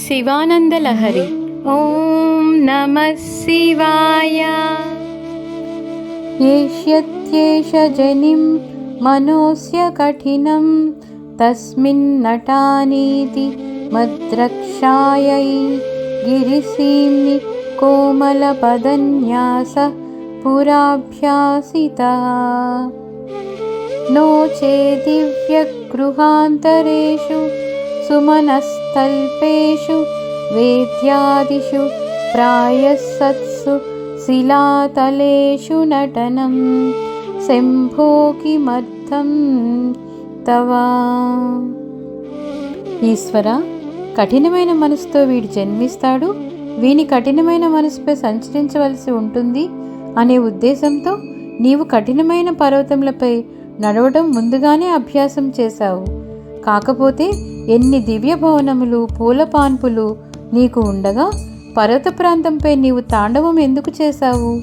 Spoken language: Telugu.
శివానందలహరి. ఓం నమః శివాయ. ఏష్యత్యేష జనిం మనోస్య కఠినం తస్మిన్నటానీతి మద్రక్షాయై గిరిసీమ్ని కోమలపదన్యాస పురాభ్యాసితః నో చేదివ్యగృహాంతరేషు సుమనస్తల్పేషు వేద్యాదిషు ప్రాయస్సత్సు శిలాతలేషు నటనం శంభో కిమర్థం తవ. ఈశ్వర, కఠినమైన మనసుతో వీడు జన్మిస్తాడు, వీని కఠినమైన మనసుపై సంచరించవలసి ఉంటుంది అనే ఉద్దేశంతో నీవు కఠినమైన పర్వతములపై నడవడం ముందుగానే అభ్యాసం చేశావు. కాకపోతే ఎన్ని దివ్య భవనములు పూలపాన్పులు నీకు ఉండగా పర్వత ప్రాంతంపై నీవు తాండవం ఎందుకు చేశావు?